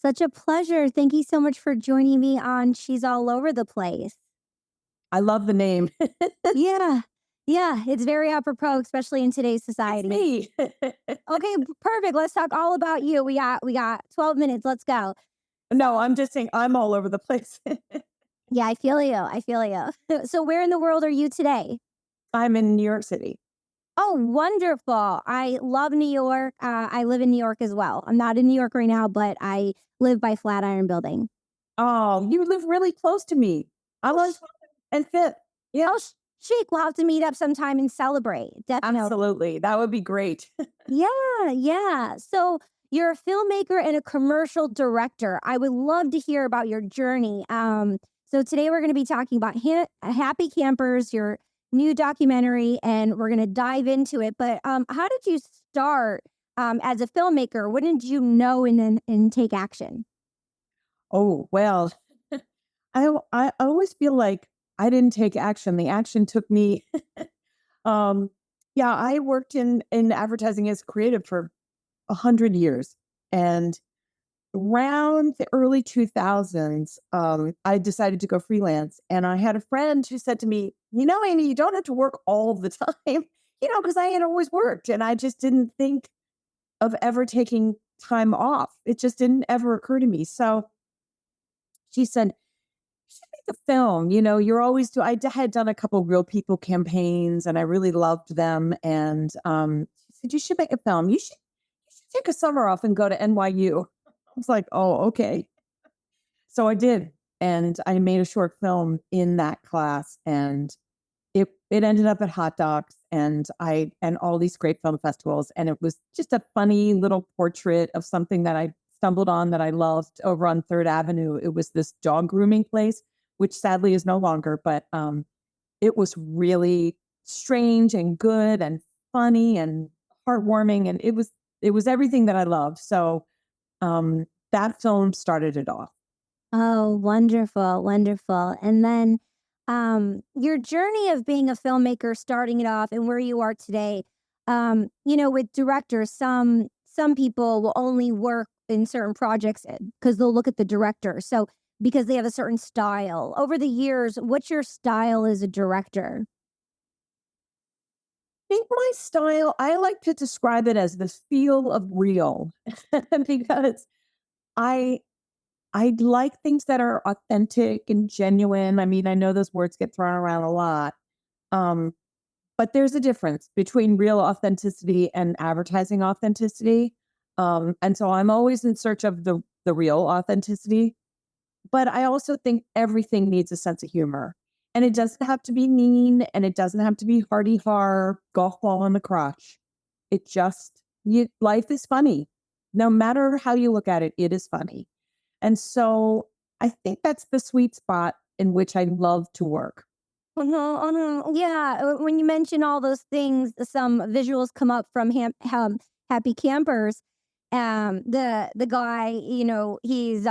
Such a pleasure. Thank you so much for joining me on She's All Over the Place. I love the name. Yeah. Yeah, it's very apropos, especially in today's It's society. me. Okay, perfect. Let's talk all about you. We got 12 minutes. Let's go. No, I'm just saying I'm all over the place. Yeah, I feel you. I feel you. So where in the world are you today? I'm in New York City. Oh, wonderful. I love New York. I live in New York as well. I'm not in New York right now, but I live by Flatiron Building. Oh, you live really close to me. I Oh, was and Fifth. Yeah, oh, chic. We'll have to meet up sometime and celebrate. Definitely. absolutely. That would be great. Yeah, yeah. So you're a filmmaker and a commercial director. I would love to hear about your journey. So today we're going to be talking about Happy Campers, your new documentary, and we're going to dive into it. But how did you start as a filmmaker? When did you know and take action? Oh, well, I always feel like I didn't take action. The action took me. um, yeah, I worked in advertising as creative for 100 years, and around the early 2000s, I decided to go freelance. And I had a friend who said to me, Amy, you don't have to work all the time, because I had always worked and I just didn't think of ever taking time off. It just didn't ever occur to me. So she said, "You should make a film. You're always had done a couple real people campaigns and I really loved them. And she said, you should make a film. You should take a summer off and go to NYU. I was like, oh, okay. So I did. And I made a short film in that class, and it ended up at Hot Docs and all these great film festivals. And it was just a funny little portrait of something that I stumbled on that I loved over on Third Avenue. It was this dog grooming place, which sadly is no longer, but it was really strange and good and funny and heartwarming. And it was everything that I loved. So that film started it off. Oh, wonderful, wonderful. And then your journey of being a filmmaker, starting it off and where you are today, with directors, some people will only work in certain projects because they'll look at the director. So because they have a certain style. Over the years, what's your style as a director? Think my style, I like to describe it as the feel of real because I I like things that are authentic and genuine. I mean, I know those words get thrown around a lot. Um, but there's a difference between real authenticity and advertising authenticity. And so I'm always in search of the real authenticity. But I also think everything needs a sense of humor. And it doesn't have to be mean and it doesn't have to be hardy har, golf ball in the crotch. Life is funny. No matter how you look at it, it is funny. And so I think that's the sweet spot in which I love to work. Yeah, when you mention all those things, some visuals come up from Happy Campers. The guy, he's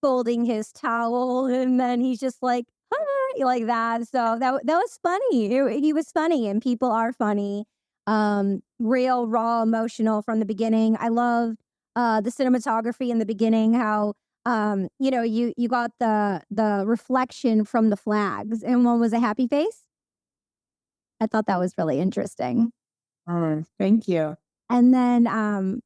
folding his towel, and then he's just like, hi, like that. So that was funny. He was funny, and people are funny. Real, raw, emotional from the beginning. I love the cinematography in the beginning. How you got the reflection from the flags, and one was a happy face. I thought that was really interesting. Thank you. And then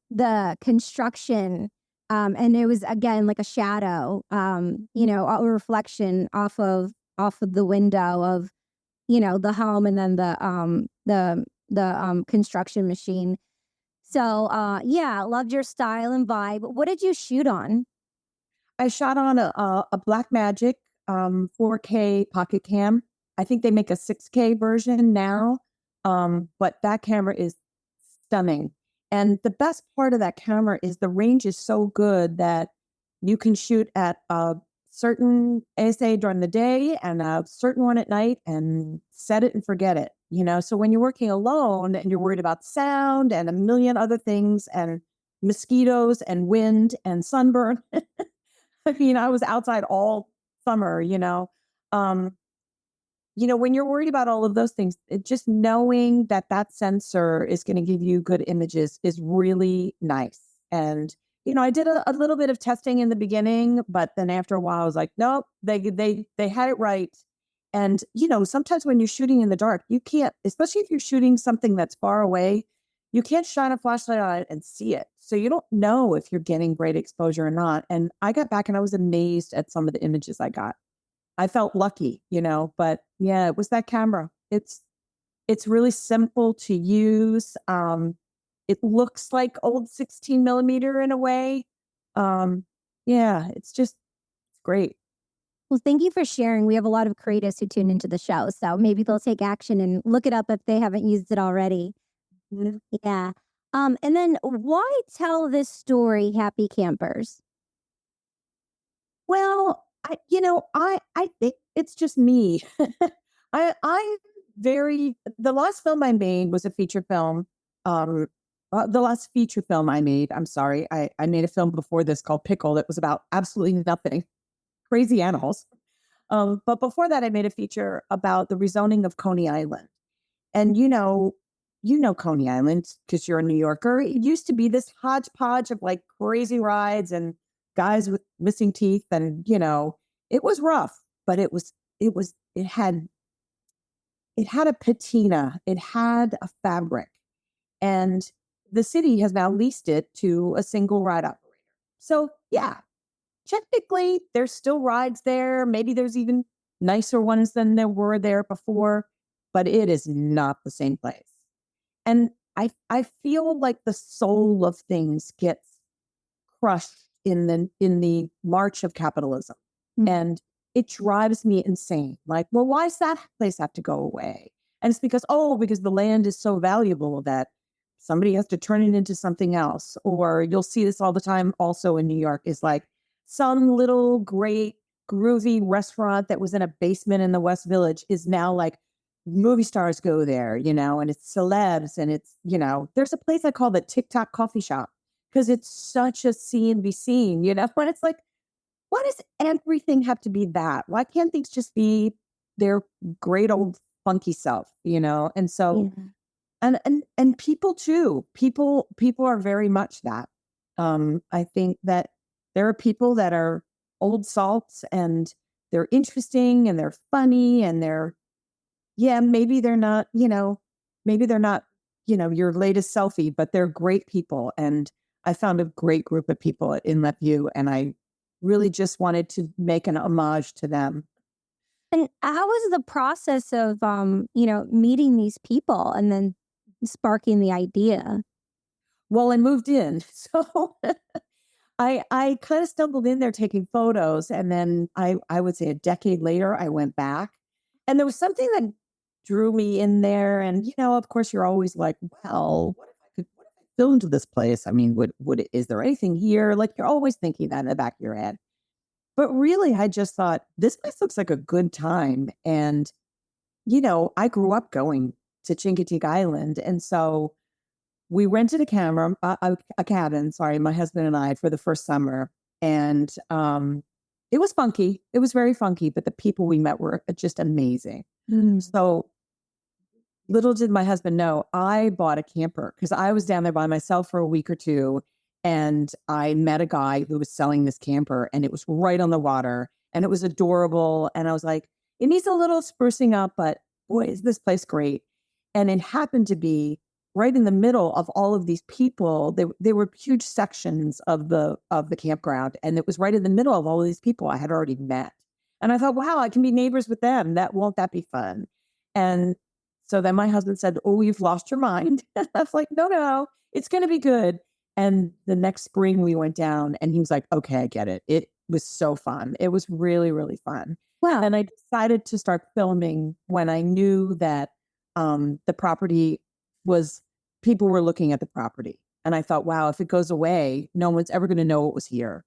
the construction, and it was again like a shadow, a reflection off of the window of the home, and then the construction machine. So yeah, loved your style and vibe. What did you shoot on? I shot on a Blackmagic 4K pocket cam. I think they make a 6K version now, but that camera is stunning. And the best part of that camera is the range is so good that you can shoot at a certain ASA during the day and a certain one at night and set it and forget it. So when you're working alone and you're worried about sound and a million other things and mosquitoes and wind and sunburn, I mean, I was outside all summer, Um, when you're worried about all of those things, just knowing that that sensor is going to give you good images is really nice. And I did a little bit of testing in the beginning, but then after a while, I was like, nope, they had it right. And sometimes when you're shooting in the dark, you can't, especially if you're shooting something that's far away, you can't shine a flashlight on it and see it. So you don't know if you're getting great exposure or not. And I got back and I was amazed at some of the images I got. I felt lucky, but yeah, it was that camera. It's really simple to use. It looks like old 16 millimeter in a way. Yeah, it's great. Well, thank you for sharing. We have a lot of creatives who tune into the show, so maybe they'll take action and look it up if they haven't used it already. Mhm. Yeah. And then why tell this story, Happy Campers? Well, I think it's just me. I the last film I made was a feature film. Um, the last feature film I made, I'm sorry, I made a film before this called Pickle that was about absolutely nothing, crazy animals. But before that, I made a feature about the rezoning of Coney Island. And Coney Island because you're a New Yorker. It used to be this hodgepodge of like crazy rides and guys with missing teeth, and it was rough, but it had a patina, it had a fabric, and the city has now leased it to a single ride operator. So yeah, technically there's still rides there. Maybe there's even nicer ones than there were there before, but it is not the same place. And I feel like the soul of things gets crushed in the march of capitalism. Mm. And it drives me insane. Like, well, why does that place have to go away? And it's because the land is so valuable that somebody has to turn it into something else. Or you'll see this all the time also in New York is like some little great groovy restaurant that was in a basement in the West Village is now like movie stars go there, and it's celebs and it's, there's a place I call the TikTok coffee shop because it's such a see and be seen, when it's like, why does everything have to be that? Why can't things just be their great old funky self, And so, Yeah. and people too, people are very much that. I think that there are people that are old salts and they're interesting and they're funny and yeah, maybe they're not, your latest selfie, but they're great people. And I found a great group of people at Inlet View, and I really just wanted to make an homage to them. And how was the process of, meeting these people and then sparking the idea? Well, I moved in. So I kind of stumbled in there taking photos. And then I would say a decade later, I went back and there was something that drew me in there. And, of course, you're always like, well, what if I filmed this place? I mean, is there anything here? Like you're always thinking that in the back of your head. But really, I just thought this place looks like a good time. And, I grew up going to Chincoteague Island. And so we rented a cabin, sorry, my husband and I, for the first summer. And it was funky. It was very funky, but the people we met were just amazing. Mm. So little did my husband know, I bought a camper because I was down there by myself for a week or two. And I met a guy who was selling this camper and it was right on the water and it was adorable. And I was like, it needs a little sprucing up, but boy, is this place great. And it happened to be right in the middle of all of these people. They were huge sections of the campground. And it was right in the middle of all of these people I had already met. And I thought, wow, I can be neighbors with them. Won't that be fun? And so then my husband said, oh, you've lost your mind. I was like, no, it's going to be good. And the next spring we went down and he was like, okay, I get it. It was so fun. It was really, really fun. Wow. And I decided to start filming when I knew that the property people were looking at the property. And I thought, wow, if it goes away, no one's ever going to know it was here.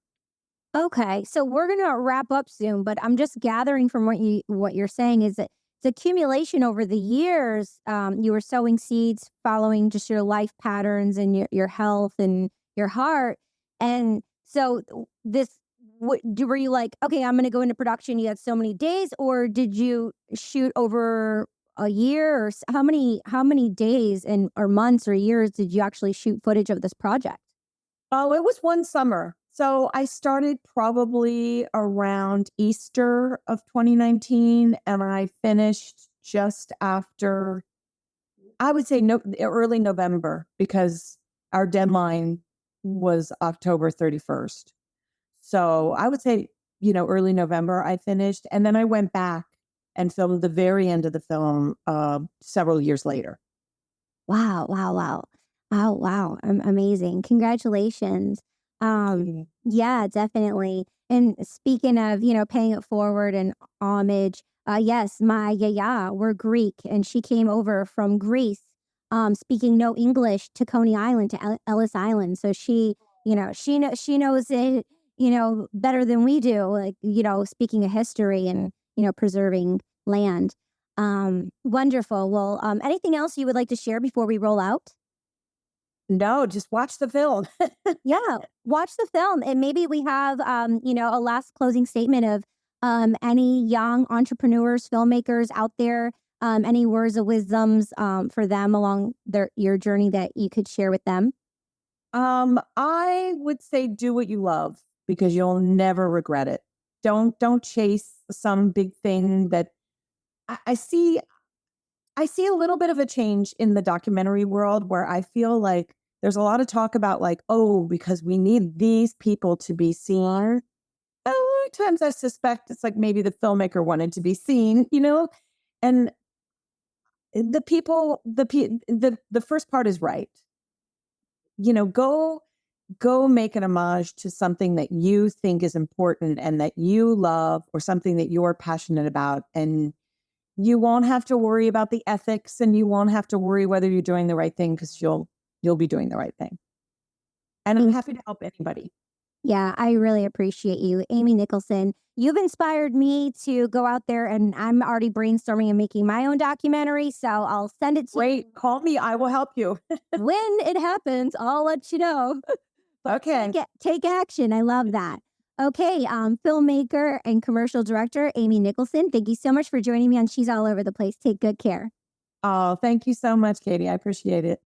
Okay, so we're gonna wrap up soon, but I'm just gathering from what you're saying is that it's accumulation over the years. You were sowing seeds, following just your life patterns and your health and your heart, and so were you like, okay, I'm gonna go into production? You had so many days, or did you shoot over a year, or how many days and or months or years did you actually shoot footage of this project? Oh, it was one summer. So I started probably around Easter of 2019, and I finished just after, I would say, no, early November, because our deadline was October 31st. So I would say, early November I finished, and then I went back and filmed the very end of the film several years later. Wow, wow, wow. Oh, wow. Amazing. Congratulations. Mhm. Yeah, definitely. And speaking of, paying it forward and homage, yes, my yaya, we're Greek, and she came over from Greece, speaking no English to Coney Island, to Ellis Island. So she knows it, better than we do, like, speaking of history and, preserving land. Wonderful. Well, anything else you would like to share before we roll out? No, just watch the film. Yeah, watch the film, and maybe we have, a last closing statement of any young entrepreneurs, filmmakers out there, any words of wisdoms for them along your journey that you could share with them. I would say do what you love, because you'll never regret it. Don't chase some big thing that I see. I see a little bit of a change in the documentary world, where I feel like there's a lot of talk about, like, oh, because we need these people to be seen. A lot of times I suspect it's like maybe the filmmaker wanted to be seen, and the people, the first part is right. Go make an homage to something that you think is important and that you love, or something that you're passionate about, and you won't have to worry about the ethics, and you won't have to worry whether you're doing the right thing, because you'll be doing the right thing. And I'm happy to help anybody. Yeah, I really appreciate you, Amy Nicholson. You've inspired me to go out there, and I'm already brainstorming and making my own documentary. So I'll send it to you Great. Call me. I will help you. when it happens. I'll let you know. Okay. Take action. I love that. Okay, filmmaker and commercial director Amy Nicholson, thank you so much for joining me on She's All Over the Place. Take good care. Oh, thank you so much, Katie. I appreciate it.